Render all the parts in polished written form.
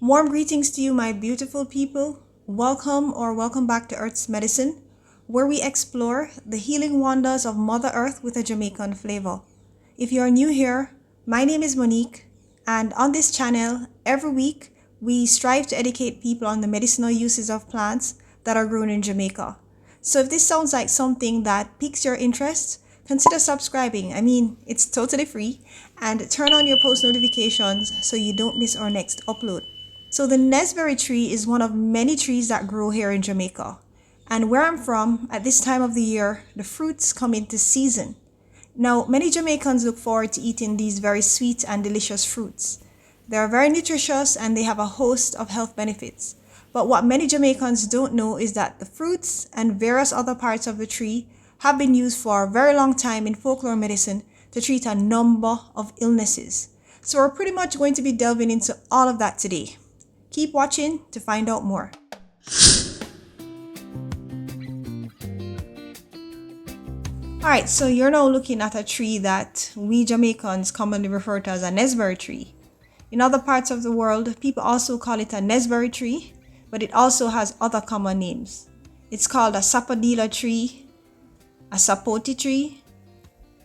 Warm greetings to you, my beautiful people. Welcome back to Earth's Medicine, where we explore the healing wonders of Mother Earth with a Jamaican flavor. If you are new here, my name is Monique, and on this channel, every week, we strive to educate people on the medicinal uses of plants that are grown in Jamaica. So if this sounds like something that piques your interest, consider subscribing. It's totally free, and turn on your post notifications so you don't miss our next upload. So the Naseberry tree is one of many trees that grow here in Jamaica. And where I'm from, at this time of the year, the fruits come into season. Now, many Jamaicans look forward to eating these very sweet and delicious fruits. They are very nutritious and they have a host of health benefits. But what many Jamaicans don't know is that the fruits and various other parts of the tree have been used for a very long time in folklore medicine to treat a number of illnesses. So we're pretty much going to be delving into all of that today. Keep watching to find out more. Alright, so you're now looking at a tree that we Jamaicans commonly refer to as a Naseberry tree. In other parts of the world, people also call it a Naseberry tree, but it also has other common names. It's called a Sapodilla tree, a Sapodilla tree,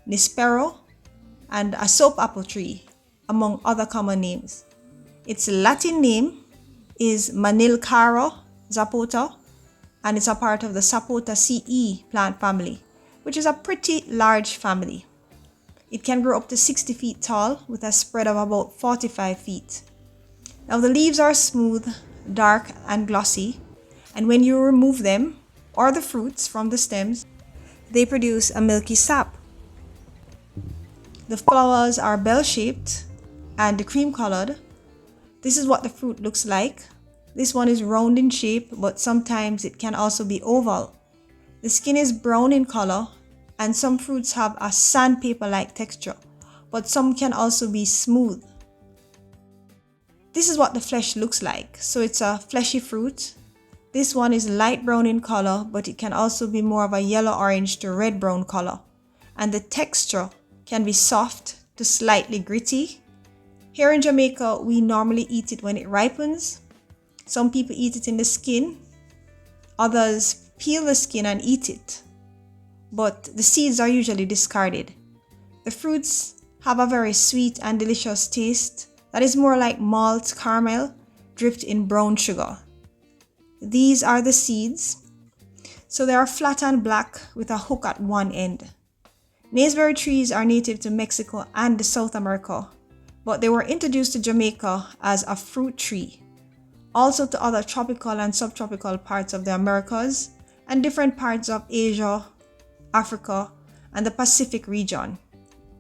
Nispero, and a soap apple tree, among other common names. Its Latin name is Manilcaro zapota, and it's a part of the Sapotaceae plant family, which is a pretty large family. It can grow up to 60 feet tall with a spread of about 45 feet. Now the leaves are smooth, dark, and glossy, and when you remove them, or the fruits from the stems, they produce a milky sap. The flowers are bell-shaped and cream-colored. This is what the fruit looks like. This one is round in shape, but sometimes it can also be oval. The skin is brown in color, and some fruits have a sandpaper-like texture, but some can also be smooth. This is what the flesh looks like. So it's a fleshy fruit. This one is light brown in color, but it can also be more of a yellow-orange to red-brown color. And the texture can be soft to slightly gritty. Here in Jamaica, we normally eat it when it ripens. Some people eat it in the skin. Others peel the skin and eat it. But the seeds are usually discarded. The fruits have a very sweet and delicious taste that is more like malt caramel dripped in brown sugar. These are the seeds. So they are flat and black with a hook at one end. Naseberry trees are native to Mexico and South America, but they were introduced to Jamaica as a fruit tree, also to other tropical and subtropical parts of the Americas and different parts of Asia, Africa, and the Pacific region.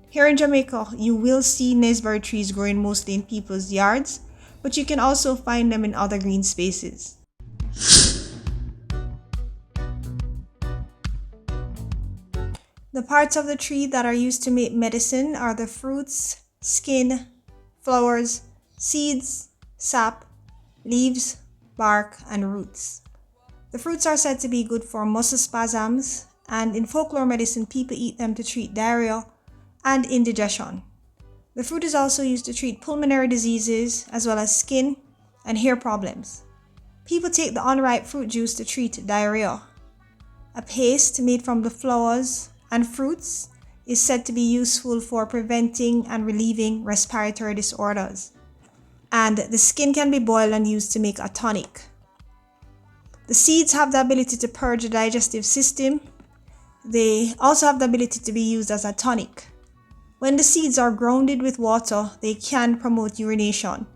Here in Jamaica, you will see Naseberry trees growing mostly in people's yards, but you can also find them in other green spaces. The parts of the tree that are used to make medicine are the fruits, skin, flowers, seeds, sap, leaves, bark, and roots. The fruits are said to be good for muscle spasms, and in folklore medicine, people eat them to treat diarrhea and indigestion. The fruit is also used to treat pulmonary diseases as well as skin and hair problems. People take the unripe fruit juice to treat diarrhea. A paste made from the flowers and fruits is said to be useful for preventing and relieving respiratory disorders. And the skin can be boiled and used to make a tonic. The seeds have the ability to purge the digestive system. They also have the ability to be used as a tonic. When the seeds are grounded with water, they can promote urination.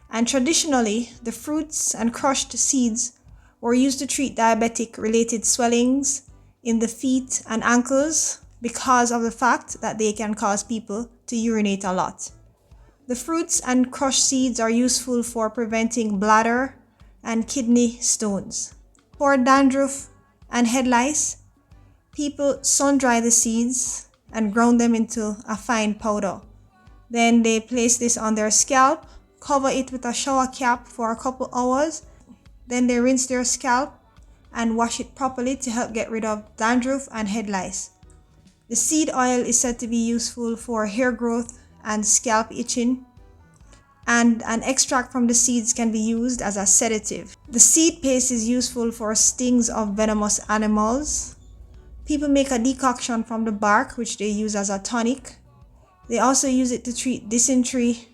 And traditionally, the fruits and crushed seeds were used to treat diabetic-related swellings in the feet and ankles because of the fact that they can cause people to urinate a lot. The fruits and crushed seeds are useful for preventing bladder and kidney stones. For dandruff and head lice, people sun-dry the seeds and ground them into a fine powder. Then they place this on their scalp, cover it with a shower cap for a couple hours. Then they rinse their scalp and wash it properly to help get rid of dandruff and head lice. The seed oil is said to be useful for hair growth and scalp itching. and an extract from the seeds can be used as a sedative. The seed paste is useful for stings of venomous animals. People make a decoction from the bark, which they use as a tonic. They also use it to treat dysentery,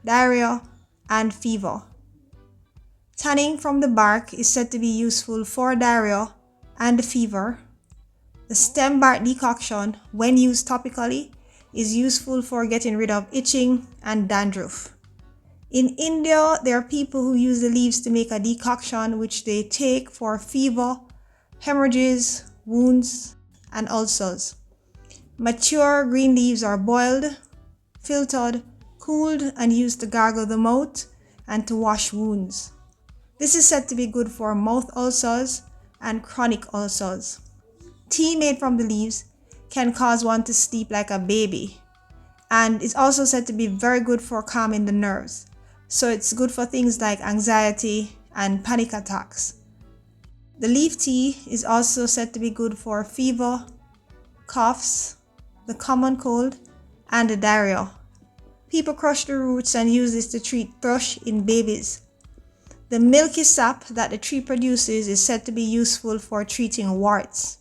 diarrhea, and fever. Tanning from the bark is said to be useful for diarrhea and fever. The stem bark decoction, when used topically, is useful for getting rid of itching and dandruff. In India, there are people who use the leaves to make a decoction which they take for fever, hemorrhages, wounds, and ulcers. Mature green leaves are boiled, filtered, cooled, and used to gargle the mouth and to wash wounds. This is said to be good for mouth ulcers and chronic ulcers. Tea made from the leaves can cause one to sleep like a baby, and is also said to be very good for calming the nerves. So it's good for things like anxiety and panic attacks. The leaf tea is also said to be good for fever, coughs, the common cold, and the diarrhea. People crush the roots and use this to treat thrush in babies. The milky sap that the tree produces is said to be useful for treating warts.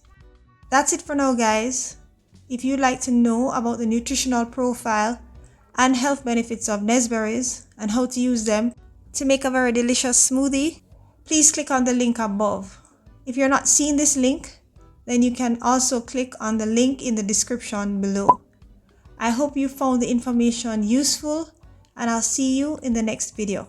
That's it for now, guys. If you'd like to know about the nutritional profile and health benefits of naseberries and how to use them to make a very delicious smoothie, please click on the link above. If you're not seeing this link, then you can also click on the link in the description below. I hope you found the information useful, and I'll see you in the next video.